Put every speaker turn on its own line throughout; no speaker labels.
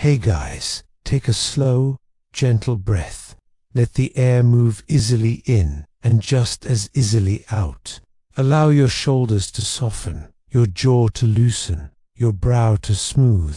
Hey guys, take a slow, gentle breath. Let the air move easily in and just as easily out. Allow your shoulders to soften, your jaw to loosen, your brow to smooth.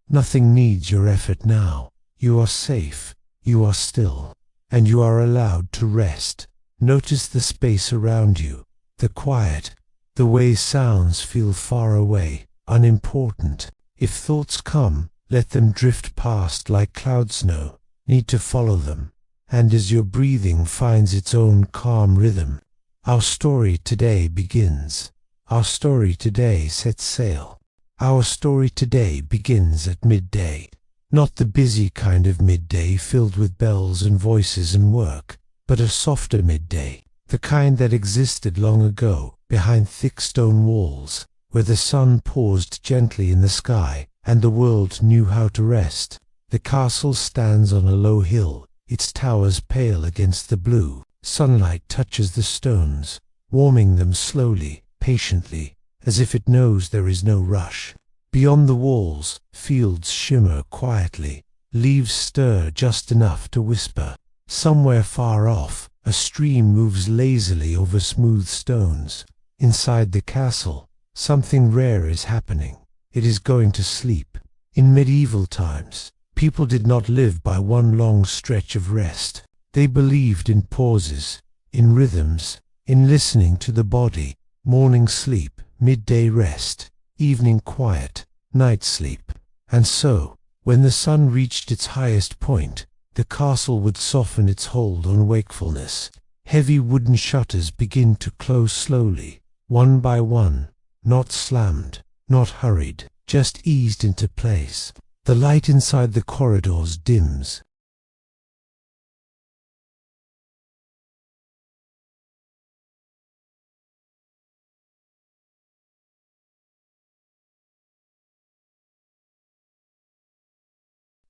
Nothing needs your effort now. You are safe, you are still, and you are allowed to rest. Notice the space around you, the quiet, the way sounds feel far away, unimportant. If thoughts come, let them drift past like cloud snow. Need to follow them. And as your breathing finds its own calm rhythm, our story today begins. Our story today sets sail. Our story today begins at midday. Not the busy kind of midday filled with bells and voices and work, but a softer midday, the kind that existed long ago, behind thick stone walls, where the sun paused gently in the sky, and the world knew how to rest. The castle stands on a low hill, its towers pale against the blue. Sunlight touches the stones, warming them slowly, patiently, as if it knows there is no rush. Beyond the walls, fields shimmer quietly, leaves stir just enough to whisper. Somewhere far off, a stream moves lazily over smooth stones. Inside the castle, something rare is happening. It is going to sleep. In medieval times, people did not live by one long stretch of rest. They believed in pauses, in rhythms, in listening to the body. Morning sleep, midday rest, evening quiet, night sleep. And so, when the sun reached its highest point, the castle would soften its hold on wakefulness. Heavy wooden shutters begin to close slowly, one by one, not slammed, not hurried, just eased into place. The light inside the corridors dims.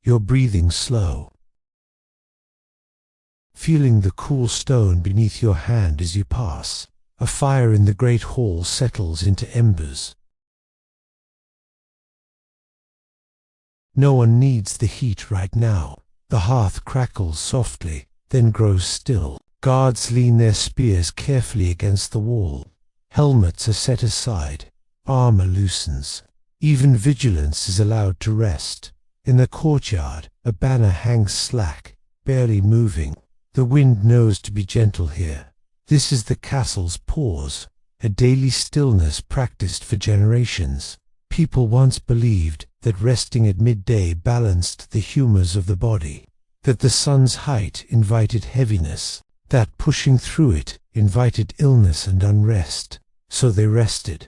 Your breathing slow. Feeling the cool stone beneath your hand as you pass. A fire in the great hall settles into embers. No one needs the heat right now. The hearth crackles softly, then grows still. Guards lean their spears carefully against the wall. Helmets are set aside. Armor loosens. Even vigilance is allowed to rest. In the courtyard, a banner hangs slack, barely moving. The wind knows to be gentle here. This is the castle's pause, a daily stillness practiced for generations. People once believed that resting at midday balanced the humors of the body, that the sun's height invited heaviness, that pushing through it invited illness and unrest. So they rested.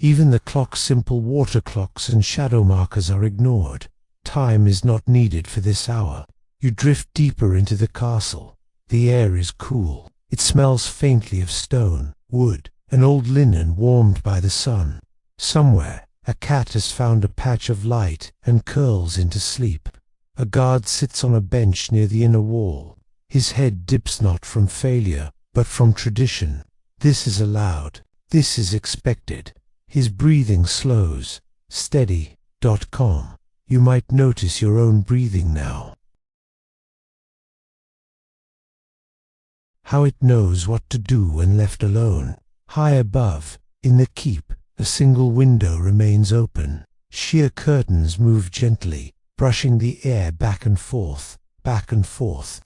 Even the clock's simple water clocks and shadow markers are ignored. Time is not needed for this hour. You drift deeper into the castle. The air is cool. It smells faintly of stone, wood, and old linen warmed by the sun. Somewhere, a cat has found a patch of light and curls into sleep. A guard sits on a bench near the inner wall. His head dips not from failure, but from tradition. This is allowed. This is expected. His breathing slows, steady. Calm. You might notice your own breathing now. How it knows what to do when left alone. High above, in the keep, a single window remains open. Sheer curtains move gently, brushing the air back and forth, back and forth.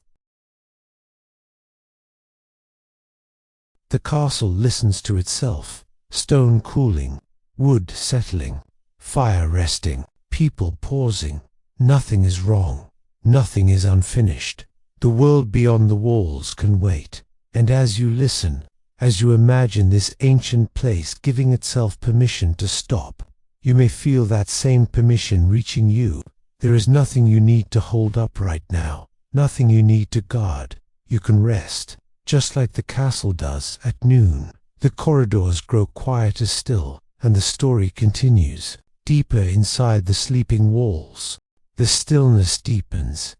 The castle listens to itself. Stone cooling, wood settling, fire resting, people pausing. Nothing is wrong. Nothing is unfinished. The world beyond the walls can wait. And as you listen, as you imagine this ancient place giving itself permission to stop, You may feel that same permission reaching you. There is nothing you need to hold up right now, nothing you need to guard. You can rest, just like the castle does at noon. The corridors grow quieter still, and the story continues, deeper inside the sleeping walls. The stillness deepens.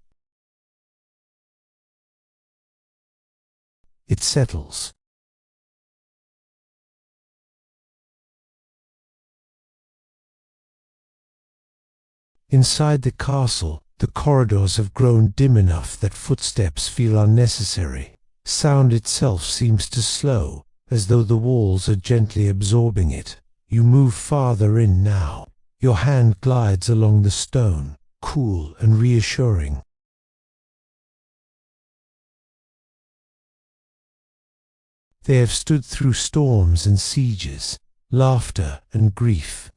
It settles. Inside the castle, the corridors have grown dim enough that footsteps feel unnecessary. Sound itself seems to slow, as though the walls are gently absorbing it. You move farther in now. Your hand glides along the stone, cool and reassuring. They have stood through storms and sieges, laughter and grief.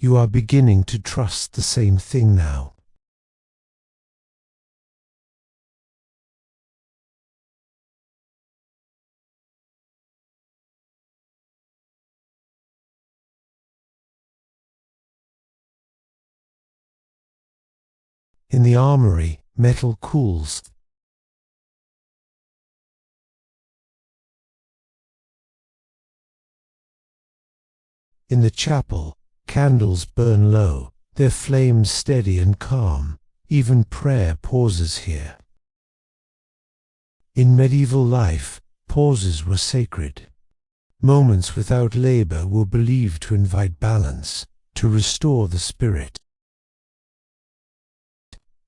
You are beginning to trust the same thing now. In the armory, metal cools. In the chapel, candles burn low, their flames steady and calm. Even prayer pauses here. In medieval life, pauses were sacred. Moments without labor were believed to invite balance, to restore the spirit,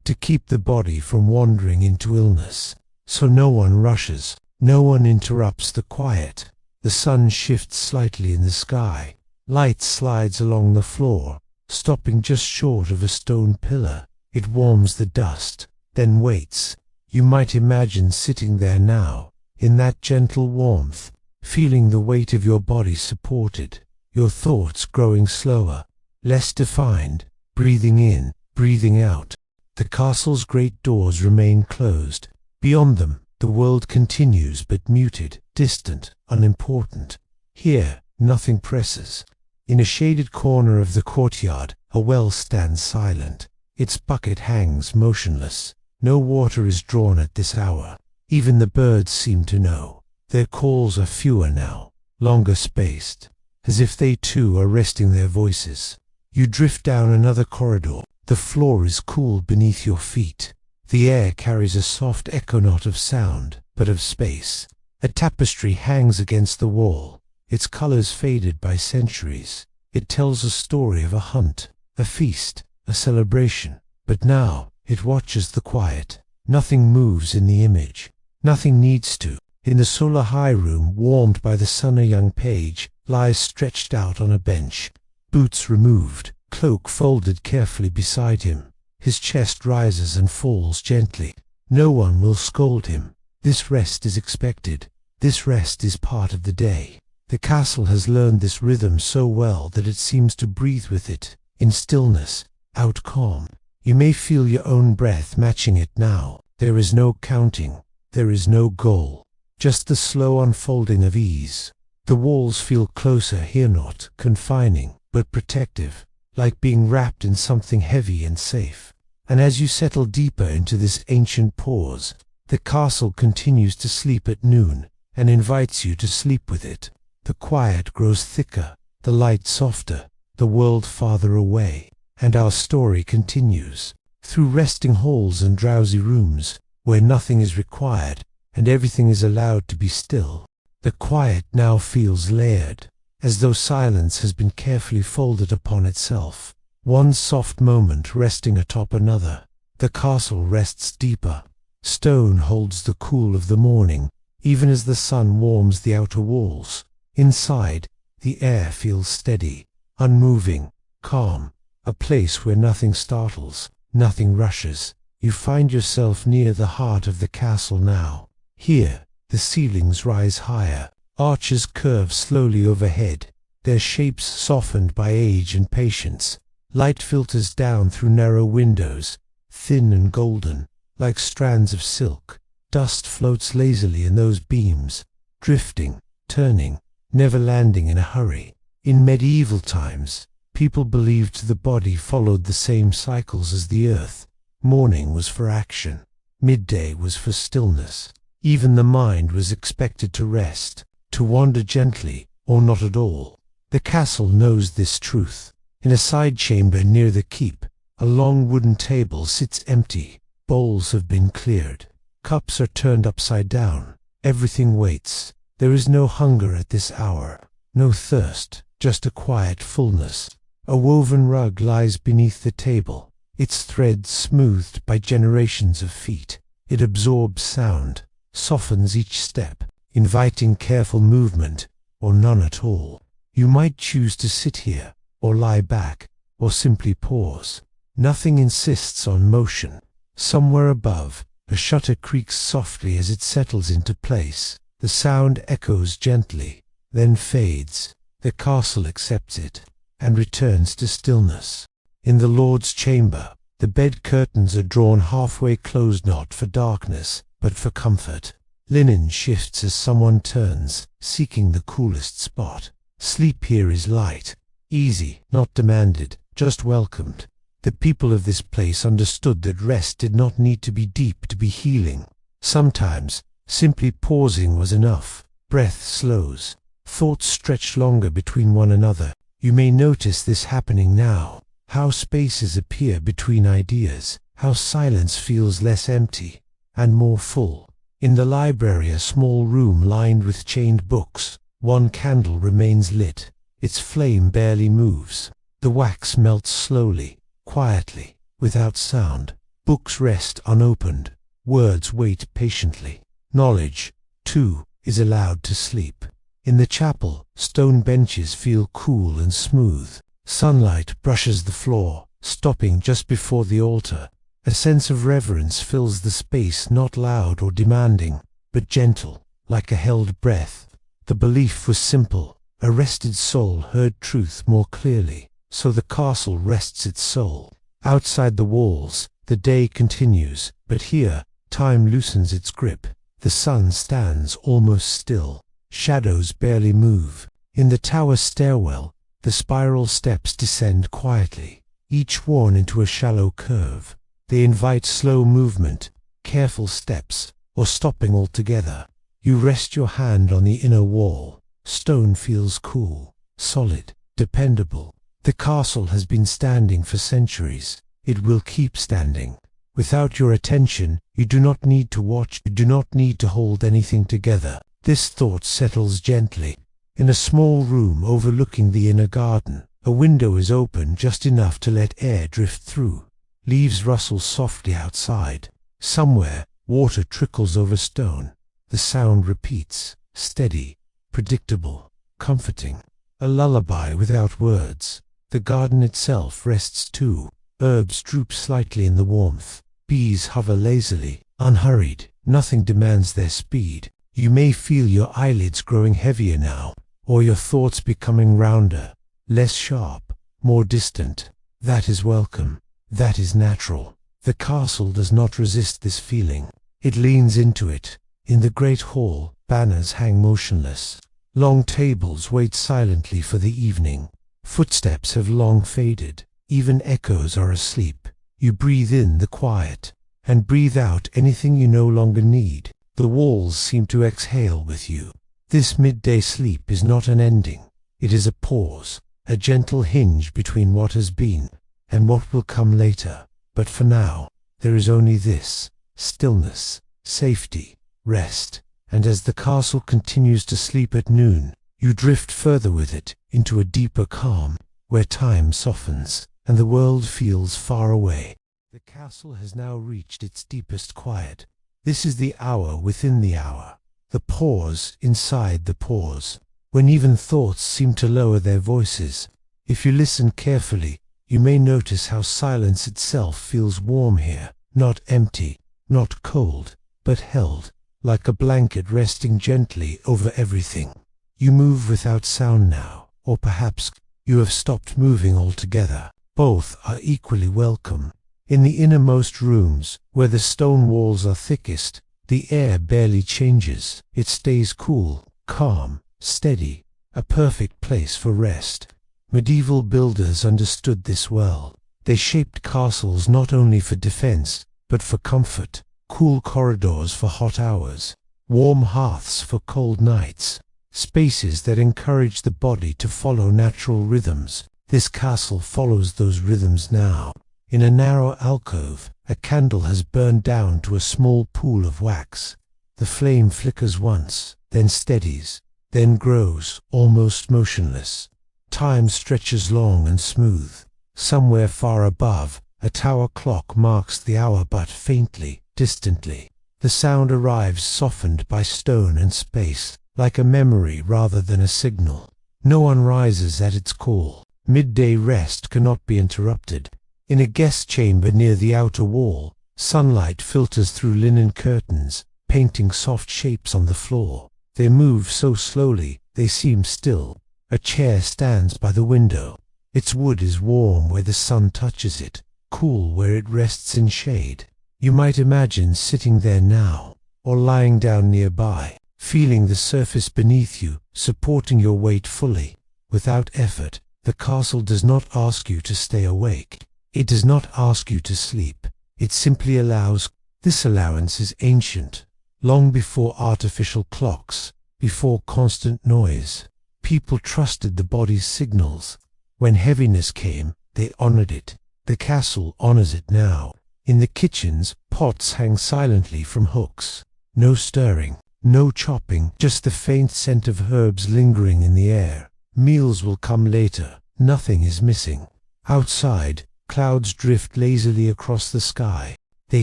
to keep the body from wandering into illness. So no one rushes, no one interrupts the quiet. The sun shifts slightly in the sky. Light slides along the floor, stopping just short of a stone pillar. It warms the dust, then waits. You might imagine sitting there now, in that gentle warmth, feeling the weight of your body supported, your thoughts growing slower, less defined, breathing in, breathing out. The castle's great doors remain closed. Beyond them, the world continues but muted, distant, unimportant. Here, nothing presses. In a shaded corner of the courtyard, a well stands silent. Its bucket hangs motionless. No water is drawn at this hour. Even the birds seem to know. Their calls are fewer now, longer spaced, as if they too are resting their voices. You drift down another corridor. The floor is cool beneath your feet. The air carries a soft echo not of sound, but of space. A tapestry hangs against the wall, its colors faded by centuries. It tells a story of a hunt, a feast, a celebration. But now, it watches the quiet. Nothing moves in the image. Nothing needs to. In the solar high room, warmed by the sun, a young page lies stretched out on a bench, boots removed, cloak folded carefully beside him. His chest rises and falls gently. No one will scold him. This rest is expected. This rest is part of the day. The castle has learned this rhythm so well that it seems to breathe with it, in stillness, out calm. You may feel your own breath matching it now. There is no counting, there is no goal, just the slow unfolding of ease. The walls feel closer here, not confining, but protective, like being wrapped in something heavy and safe. And as you settle deeper into this ancient pause, the castle continues to sleep at noon, and invites you to sleep with it. The quiet grows thicker, the light softer, the world farther away, and our story continues, through resting halls and drowsy rooms, where nothing is required, and everything is allowed to be still. The quiet now feels layered, as though silence has been carefully folded upon itself, one soft moment resting atop another. The castle rests deeper. Stone holds the cool of the morning, even as the sun warms the outer walls. Inside, the air feels steady, unmoving, calm, a place where nothing startles, nothing rushes. You find yourself near the heart of the castle now. Here, the ceilings rise higher, arches curve slowly overhead, their shapes softened by age and patience. Light filters down through narrow windows, thin and golden, like strands of silk. Dust floats lazily in those beams, drifting, turning, never landing in a hurry. In medieval times, people believed the body followed the same cycles as the earth. Morning was for action, midday was for stillness. Even the mind was expected to rest, to wander gently, or not at all. The castle knows this truth. In a side chamber near the keep, a long wooden table sits empty. Bowls have been cleared. Cups are turned upside down. Everything waits. There is no hunger at this hour, no thirst, just a quiet fullness. A woven rug lies beneath the table, its threads smoothed by generations of feet. It absorbs sound, softens each step, inviting careful movement, or none at all. You might choose to sit here, or lie back, or simply pause. Nothing insists on motion. Somewhere above, a shutter creaks softly as it settles into place. The sound echoes gently, then fades. The castle accepts it, and returns to stillness. In the Lord's chamber, the bed curtains are drawn halfway closed, not for darkness, but for comfort. Linen shifts as someone turns, seeking the coolest spot. Sleep here is light, easy, not demanded, just welcomed. The people of this place understood that rest did not need to be deep to be healing. Sometimes, simply pausing was enough. Breath slows. Thoughts stretch longer between one another. You may notice this happening now. How spaces appear between ideas. How silence feels less empty and more full. In the library, a small room lined with chained books. One candle remains lit. Its flame barely moves. The wax melts slowly, quietly, without sound. Books rest unopened. Words wait patiently. Knowledge, too, is allowed to sleep. In the chapel, stone benches feel cool and smooth. Sunlight brushes the floor, stopping just before the altar. A sense of reverence fills the space, not loud or demanding, but gentle, like a held breath. The belief was simple. A rested soul heard truth more clearly, so the castle rests its soul. Outside the walls, the day continues, but here, time loosens its grip. The sun stands almost still. Shadows barely move. In the tower stairwell, the spiral steps descend quietly, each worn into a shallow curve. They invite slow movement, careful steps, or stopping altogether. You rest your hand on the inner wall. Stone feels cool, solid, dependable. The castle has been standing for centuries. It will keep standing. Without your attention, you do not need to watch, you do not need to hold anything together. This thought settles gently. In a small room overlooking the inner garden, a window is open just enough to let air drift through. Leaves rustle softly outside. Somewhere, water trickles over stone. The sound repeats, steady, predictable, comforting. A lullaby without words. The garden itself rests too. Herbs droop slightly in the warmth. Bees hover lazily, unhurried. Nothing demands their speed. You may feel your eyelids growing heavier now. or your thoughts becoming rounder, less sharp, more distant. That is welcome. That is natural. The castle does not resist this feeling. It leans into it. In the great hall, banners hang motionless. Long tables wait silently for the evening. Footsteps have long faded. Even echoes are asleep. You breathe in the quiet, and breathe out anything you no longer need. The walls seem to exhale with you. This midday sleep is not an ending. It is a pause, a gentle hinge between what has been and what will come later. But for now, there is only this: stillness, safety, rest. And as the castle continues to sleep at noon, you drift further with it into a deeper calm, where time softens and the world feels far away. The castle has now reached its deepest quiet. This is the hour within the hour, the pause inside the pause, when even thoughts seem to lower their voices. If you listen carefully, you may notice how silence itself feels warm here, not empty, not cold, but held, like a blanket resting gently over everything. You move without sound now, or perhaps you have stopped moving altogether. Both are equally welcome. In the innermost rooms, where the stone walls are thickest, the air barely changes. It stays cool, calm, steady, a perfect place for rest. Medieval builders understood this well. They shaped castles not only for defense, but for comfort. Cool corridors for hot hours, warm hearths for cold nights, spaces that encourage the body to follow natural rhythms. This castle follows those rhythms now. In a narrow alcove, a candle has burned down to a small pool of wax. The flame flickers once, then steadies, then grows, almost motionless. Time stretches long and smooth. Somewhere far above, a tower clock marks the hour but faintly, distantly. The sound arrives softened by stone and space, like a memory rather than a signal. No one rises at its call. Midday rest cannot be interrupted. In a guest chamber near the outer wall, sunlight filters through linen curtains, painting soft shapes on the floor. They move so slowly, they seem still. A chair stands by the window. Its wood is warm where the sun touches it, cool where it rests in shade. You might imagine sitting there now, or lying down nearby, feeling the surface beneath you, supporting your weight fully. Without effort, the castle does not ask you to stay awake. It does not ask you to sleep. It simply allows. This allowance is ancient, long before artificial clocks, before constant noise. People trusted the body's signals. When heaviness came, they honored it. The castle honors it now. In the kitchens, pots hang silently from hooks. No stirring, no chopping, just the faint scent of herbs lingering in the air. Meals will come later. Nothing is missing. Outside, clouds drift lazily across the sky. They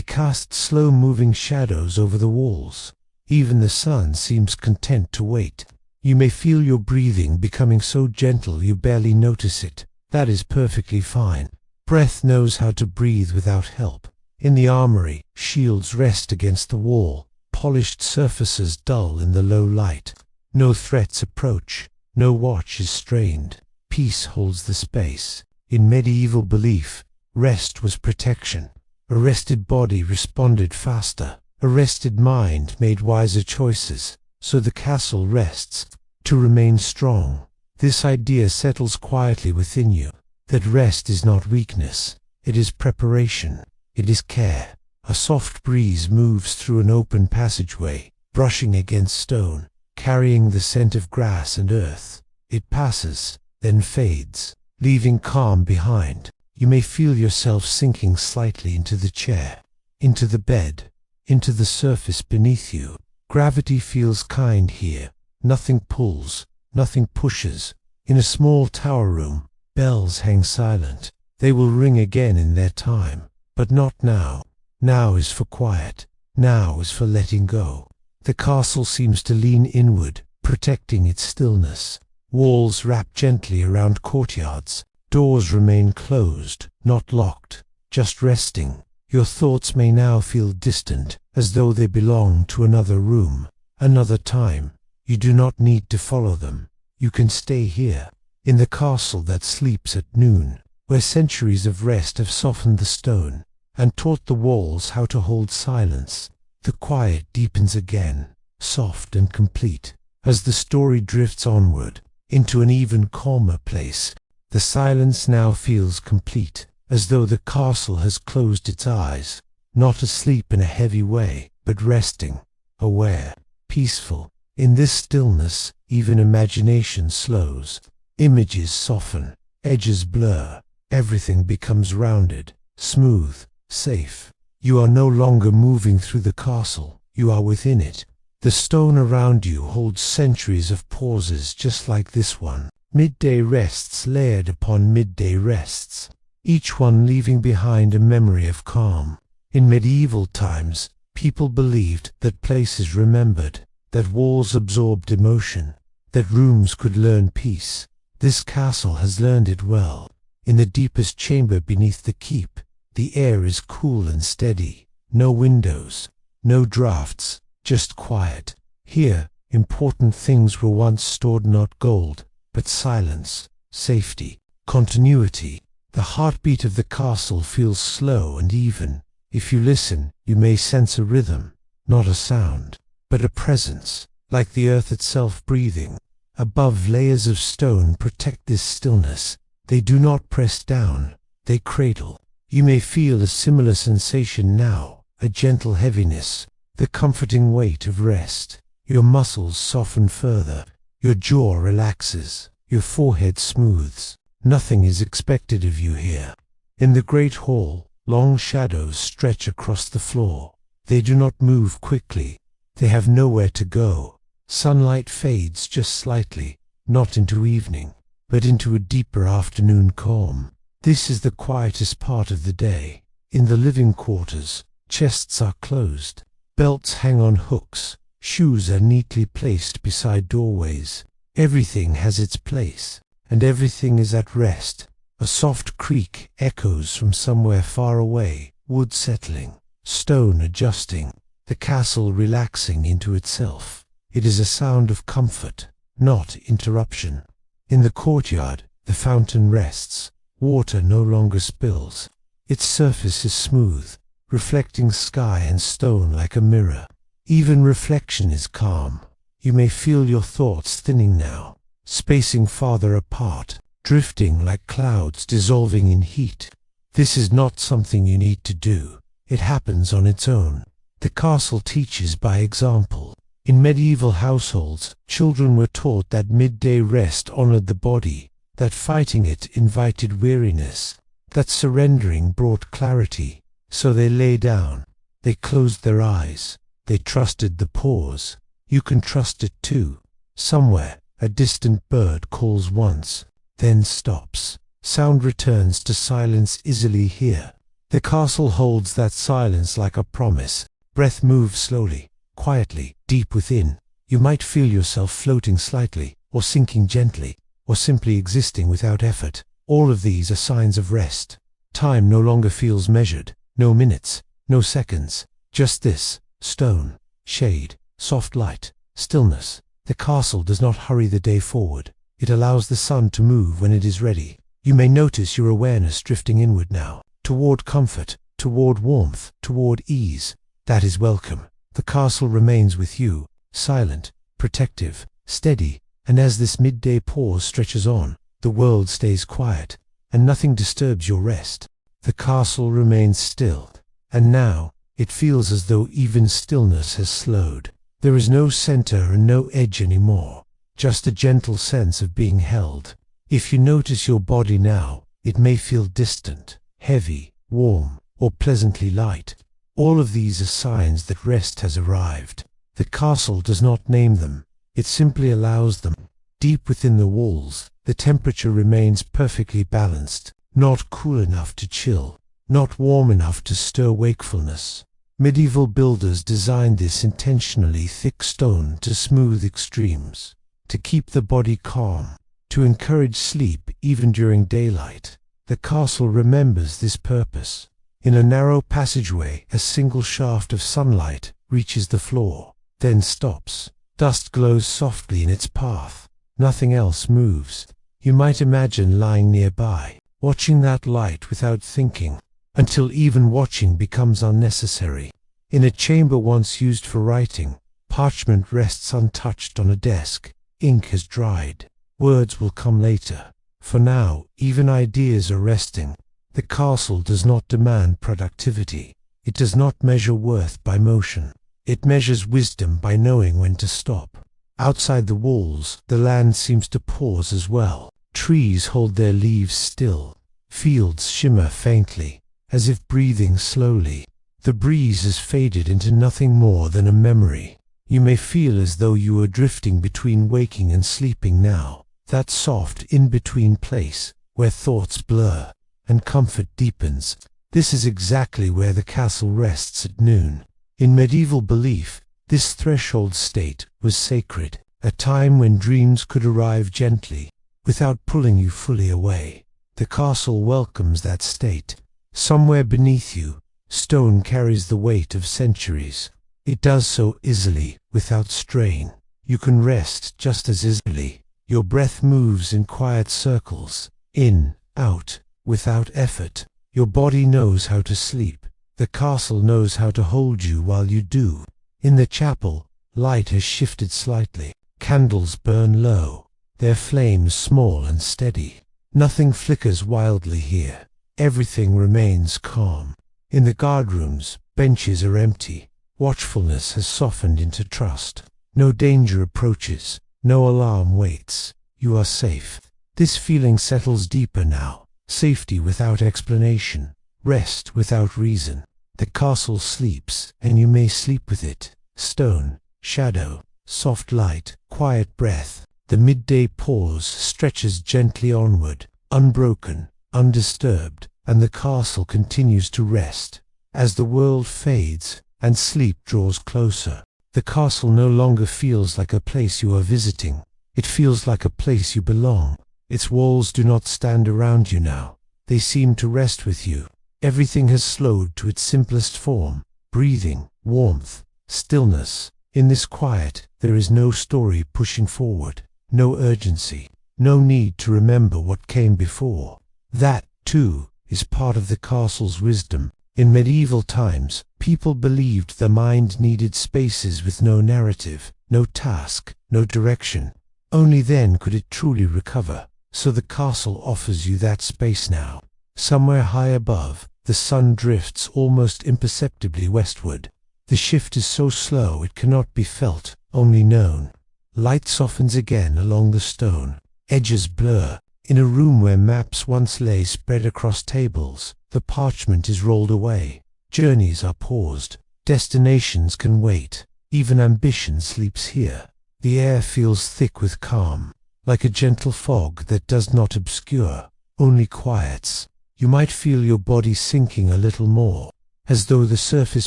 cast slow-moving shadows over the walls. Even the sun seems content to wait. You may feel your breathing becoming so gentle you barely notice it. That is perfectly fine. Breath knows how to breathe without help. In the armory, shields rest against the wall, polished surfaces dull in the low light. No threats approach. No watch is strained. Peace holds the space. In medieval belief, rest was protection. A rested body responded faster. A rested mind made wiser choices. So the castle rests, to remain strong. This idea settles quietly within you, that rest is not weakness, it is preparation, it is care. A soft breeze moves through an open passageway, brushing against stone, carrying the scent of grass and earth. It passes, then fades, leaving calm behind. You may feel yourself sinking slightly into the chair, into the bed, into the surface beneath you. Gravity feels kind here. Nothing pulls, nothing pushes. In a small tower room, bells hang silent. They will ring again in their time, but not now. Now is for quiet. Now is for letting go. The castle seems to lean inward, protecting its stillness. Walls wrap gently around courtyards. Doors remain closed, not locked, just resting. Your thoughts may now feel distant, as though they belong to another room, another time. You do not need to follow them. You can stay here, in the castle that sleeps at noon, where centuries of rest have softened the stone and taught the walls how to hold silence. The quiet deepens again, soft and complete, as the story drifts onward into an even calmer place. The silence now feels complete, as though the castle has closed its eyes, not asleep in a heavy way, but resting, aware, peaceful. In this stillness, even imagination slows. Images soften, edges blur, everything becomes rounded, smooth, safe. You are no longer moving through the castle, you are within it. The stone around you holds centuries of pauses just like this one. Midday rests layered upon midday rests, each one leaving behind a memory of calm. In medieval times, people believed that places remembered, that walls absorbed emotion, that rooms could learn peace. This castle has learned it well. In the deepest chamber beneath the keep, the air is cool and steady. No windows, no drafts, just quiet. Here, important things were once stored, not gold, but silence, safety, continuity. The heartbeat of the castle feels slow and even. If you listen, you may sense a rhythm, not a sound, but a presence, like the earth itself breathing. Above, layers of stone protect this stillness. They do not press down, they cradle. You may feel a similar sensation now, a gentle heaviness, the comforting weight of rest. Your muscles soften further, your jaw relaxes, your forehead smooths. Nothing is expected of you here. In the great hall, long shadows stretch across the floor. They do not move quickly. They have nowhere to go. Sunlight fades just slightly, not into evening, but into a deeper afternoon calm. This is the quietest part of the day. In the living quarters, chests are closed, belts hang on hooks, shoes are neatly placed beside doorways. Everything has its place, and everything is at rest. A soft creak echoes from somewhere far away, wood settling, stone adjusting, the castle relaxing into itself. It is a sound of comfort, not interruption. In the courtyard, the fountain rests. Water no longer spills. Its surface is smooth, reflecting sky and stone like a mirror. Even reflection is calm. You may feel your thoughts thinning now, spacing farther apart, drifting like clouds dissolving in heat. This is not something you need to do. It happens on its own. The castle teaches by example. In medieval households, children were taught that midday rest honored the body, that fighting it invited weariness, that surrendering brought clarity. So they lay down, they closed their eyes, they trusted the pause. You can trust it too. Somewhere, a distant bird calls once, then stops. Sound returns to silence easily here. The castle holds that silence like a promise. Breath moves slowly, quietly, deep within. You might feel yourself floating slightly, or sinking gently, or simply existing without effort. All of these are signs of rest. Time no longer feels measured, no minutes, no seconds, just this, stone, shade, soft light, stillness. The castle does not hurry the day forward. It allows the sun to move when it is ready. You may notice your awareness drifting inward now, toward comfort, toward warmth, toward ease. That is welcome. The castle remains with you, silent, protective, steady, and as this midday pause stretches on, the world stays quiet, and nothing disturbs your rest. The castle remains still, and now, it feels as though even stillness has slowed. There is no center and no edge anymore, just a gentle sense of being held. If you notice your body now, it may feel distant, heavy, warm, or pleasantly light. All of these are signs that rest has arrived. The castle does not name them, it simply allows them. Deep within the walls, the temperature remains perfectly balanced, not cool enough to chill, not warm enough to stir wakefulness. Medieval builders designed this intentionally thick stone to smooth extremes, to keep the body calm, to encourage sleep even during daylight. The castle remembers this purpose. In a narrow passageway, a single shaft of sunlight reaches the floor, then stops. Dust glows softly in its path. Nothing else moves. You might imagine lying nearby, watching that light without thinking, until even watching becomes unnecessary. In a chamber once used for writing, parchment rests untouched on a desk. Ink has dried. Words will come later. For now, even ideas are resting. The castle does not demand productivity. It does not measure worth by motion. It measures wisdom by knowing when to stop. Outside the walls, the land seems to pause as well. Trees hold their leaves still. Fields shimmer faintly, as if breathing slowly. The breeze has faded into nothing more than a memory. You may feel as though you were drifting between waking and sleeping now. That soft in-between place, where thoughts blur and comfort deepens. This is exactly where the castle rests at noon. In medieval belief, this threshold state was sacred, a time when dreams could arrive gently, without pulling you fully away. The castle welcomes that state. Somewhere beneath you, stone carries the weight of centuries. It does so easily, without strain. You can rest just as easily. Your breath moves in quiet circles, in, out, without effort. Your body knows how to sleep. The castle knows how to hold you while you do. In the chapel, light has shifted slightly. Candles burn low, their flames small and steady. Nothing flickers wildly here. Everything remains calm. In the guardrooms, benches are empty. Watchfulness has softened into trust. No danger approaches. No alarm waits. You are safe. This feeling settles deeper now. Safety without explanation. Rest without reason. The castle sleeps, and you may sleep with it. Stone, shadow, soft light, quiet breath. The midday pause stretches gently onward, unbroken, undisturbed, and the castle continues to rest. As the world fades, and sleep draws closer, the castle no longer feels like a place you are visiting. It feels like a place you belong. Its walls do not stand around you now. They seem to rest with you. Everything has slowed to its simplest form. Breathing, warmth, stillness. In this quiet, there is no story pushing forward, no urgency, no need to remember what came before. That, too, is part of the castle's wisdom. In medieval times, people believed the mind needed spaces with no narrative, no task, no direction. Only then could it truly recover. So the castle offers you that space now. Somewhere high above, the sun drifts almost imperceptibly westward. The shift is so slow it cannot be felt, only known. Light softens again along the stone. Edges blur. In a room where maps once lay spread across tables, the parchment is rolled away. Journeys are paused. Destinations can wait. Even ambition sleeps here. The air feels thick with calm, like a gentle fog that does not obscure, only quiets. You might feel your body sinking a little more, as though the surface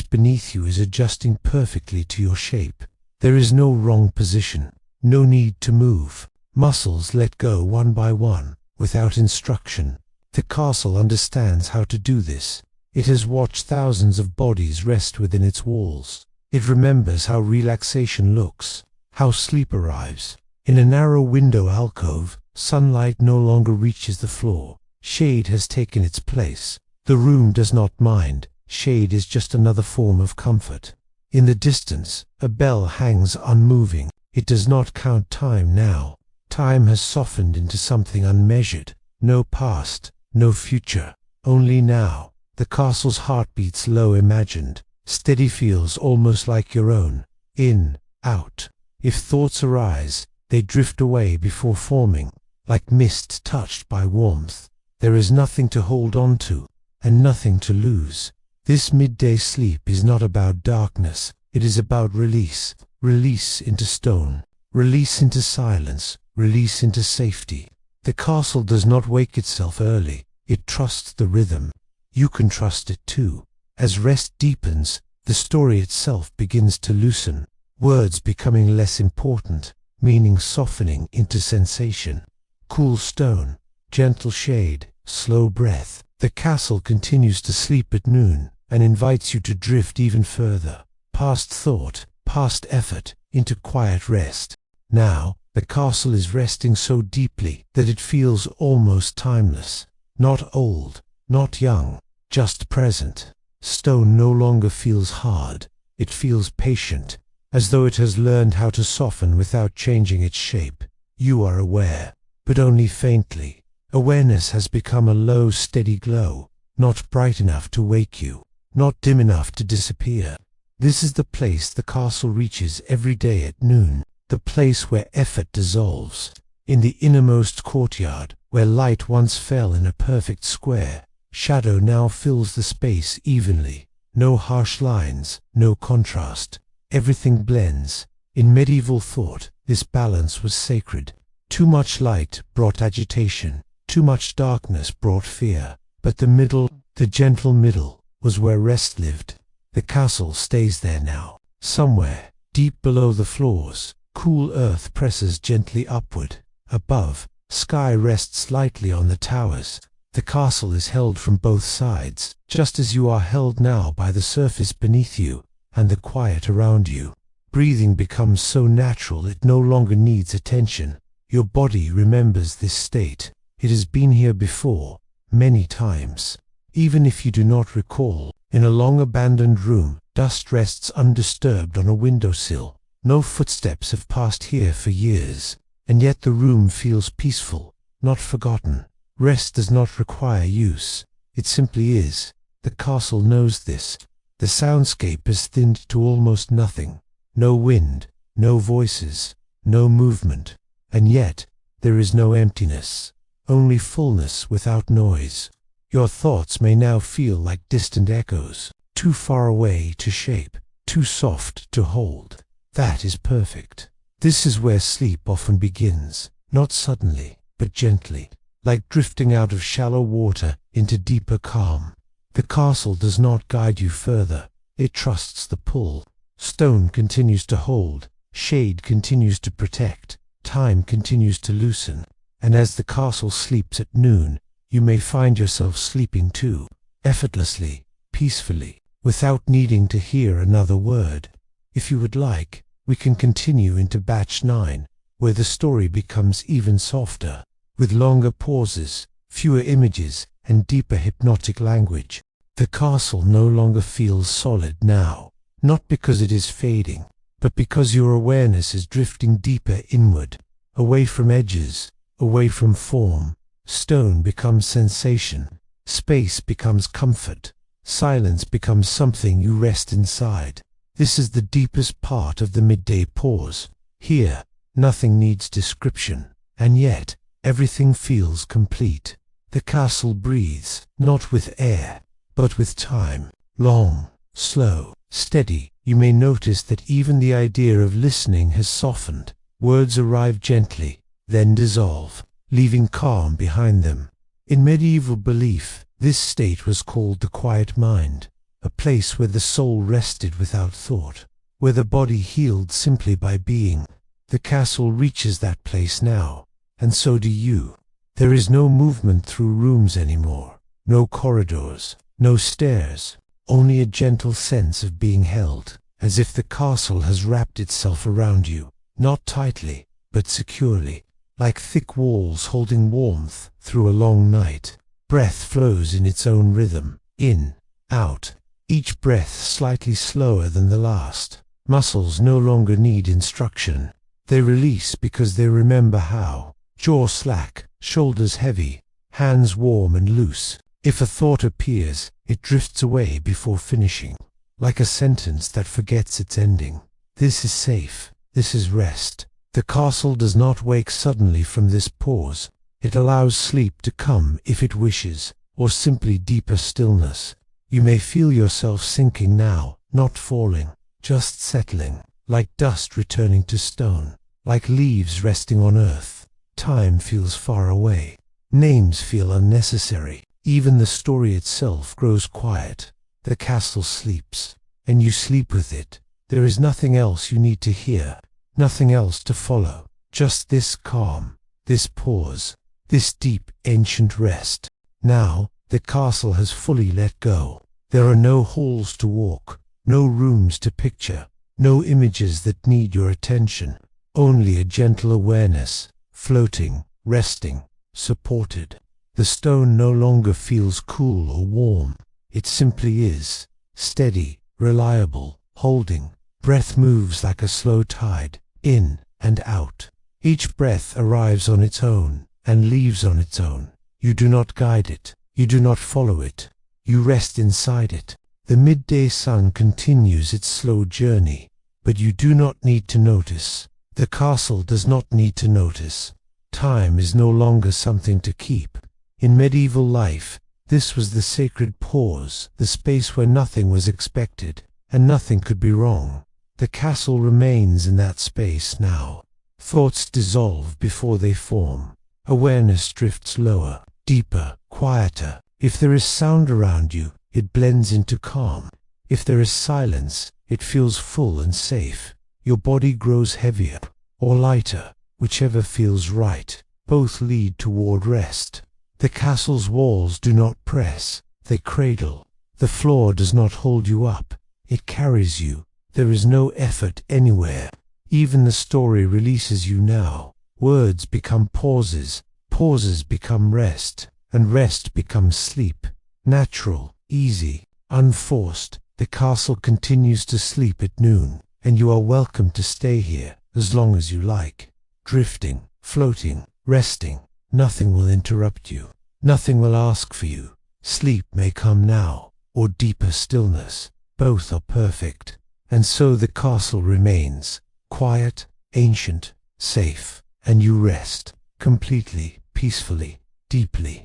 beneath you is adjusting perfectly to your shape. There is no wrong position, no need to move. Muscles let go one by one, without instruction. The castle understands how to do this. It has watched thousands of bodies rest within its walls. It remembers how relaxation looks, how sleep arrives. In a narrow window alcove, sunlight no longer reaches the floor. Shade has taken its place. The room does not mind. Shade is just another form of comfort. In the distance, a bell hangs unmoving. It does not count time now. Time has softened into something unmeasured. No past, no future, only now. The castle's heart beats low imagined. Steady feels almost like your own. In, out. If thoughts arise, they drift away before forming, like mist touched by warmth. There is nothing to hold on to, and nothing to lose. This midday sleep is not about darkness. It is about release. Release into stone. Release into silence. Release into safety. The castle does not wake itself early. It trusts the rhythm. You can trust it too. As rest deepens, the story itself begins to loosen. Words becoming less important, meaning softening into sensation. Cool stone, gentle shade, slow breath. The castle continues to sleep at noon and invites you to drift even further, past thought, past effort, into quiet rest. Now, The castle is resting so deeply that it feels almost timeless. Not old, not young, just present. Stone no longer feels hard, it feels patient, as though it has learned how to soften without changing its shape. You are aware, but only faintly. Awareness has become a low, steady glow, not bright enough to wake you, not dim enough to disappear. This is the place the castle reaches every day at noon, the place where effort dissolves. In the innermost courtyard, where light once fell in a perfect square, shadow now fills the space evenly. No harsh lines, no contrast. Everything blends. In medieval thought, this balance was sacred. Too much light brought agitation, too much darkness brought fear. But the middle, the gentle middle, was where rest lived. The castle stays there now. Somewhere, deep below the floors, cool earth presses gently upward. Above, sky rests lightly on the towers. The castle is held from both sides, just as you are held now by the surface beneath you and the quiet around you. Breathing becomes so natural it no longer needs attention. Your body remembers this state. It has been here before, many times. Even if you do not recall, in a long-abandoned room, dust rests undisturbed on a windowsill. No footsteps have passed here for years, and yet the room feels peaceful, not forgotten. Rest does not require use. It simply is. The castle knows this. The soundscape is thinned to almost nothing. No wind, no voices, no movement. And yet, there is no emptiness. Only fullness without noise. Your thoughts may now feel like distant echoes, too far away to shape, too soft to hold. That is perfect. This is where sleep often begins, not suddenly, but gently, like drifting out of shallow water into deeper calm. The castle does not guide you further, it trusts the pull. Stone continues to hold, shade continues to protect, time continues to loosen, and as the castle sleeps at noon, you may find yourself sleeping too, effortlessly, peacefully, without needing to hear another word. If you would like, we can continue into batch 9, where the story becomes even softer, with longer pauses, fewer images, and deeper hypnotic language. The castle no longer feels solid now, not because it is fading, but because your awareness is drifting deeper inward, away from edges, away from form. Stone becomes sensation, space becomes comfort, silence becomes something you rest inside. This is the deepest part of the midday pause. Here, nothing needs description, and yet, everything feels complete. The castle breathes, not with air, but with time. Long, slow, steady. You may notice that even the idea of listening has softened. Words arrive gently, then dissolve, leaving calm behind them. In medieval belief, this state was called the quiet mind, a place where the soul rested without thought, where the body healed simply by being. The castle reaches that place now, and so do you. There is no movement through rooms anymore, no corridors, no stairs, only a gentle sense of being held, as if the castle has wrapped itself around you, not tightly, but securely, like thick walls holding warmth through a long night. Breath flows in its own rhythm, in, out, each breath slightly slower than the last. Muscles no longer need instruction. They release because they remember how. Jaw slack, shoulders heavy, hands warm and loose. If a thought appears, it drifts away before finishing, like a sentence that forgets its ending. This is safe. This is rest. The castle does not wake suddenly from this pause. It allows sleep to come if it wishes, or simply deeper stillness. You may feel yourself sinking now, not falling, just settling, like dust returning to stone, like leaves resting on earth. Time feels far away. Names feel unnecessary. Even the story itself grows quiet. The castle sleeps, and you sleep with it. There is nothing else you need to hear, nothing else to follow, just this calm, this pause, this deep ancient rest. Now, the castle has fully let go. There are no halls to walk, no rooms to picture, no images that need your attention. only a gentle awareness, floating, resting, supported. The stone no longer feels cool or warm. It simply is, steady, reliable, holding. Breath moves like a slow tide, in and out. Each breath arrives on its own and leaves on its own. You do not guide it. You do not follow it. You rest inside it. The midday sun continues its slow journey, but you do not need to notice. The castle does not need to notice. Time is no longer something to keep. In medieval life, this was the sacred pause, the space where nothing was expected, and nothing could be wrong. The castle remains in that space now. Thoughts dissolve before they form. Awareness drifts lower, deeper, quieter. If there is sound around you, it blends into calm. If there is silence, it feels full and safe. Your body grows heavier or lighter, whichever feels right. Both lead toward rest. The castle's walls do not press, they cradle. The floor does not hold you up, it carries you. There is no effort anywhere. Even the story releases you now. Words become pauses, pauses become rest, and rest becomes sleep. Natural, easy, unforced. The castle continues to sleep at noon, and you are welcome to stay here as long as you like. Drifting, floating, resting. Nothing will interrupt you. Nothing will ask for you. Sleep may come now, or deeper stillness. Both are perfect. And so the castle remains, quiet, ancient, safe, and you rest, completely, peacefully, deeply.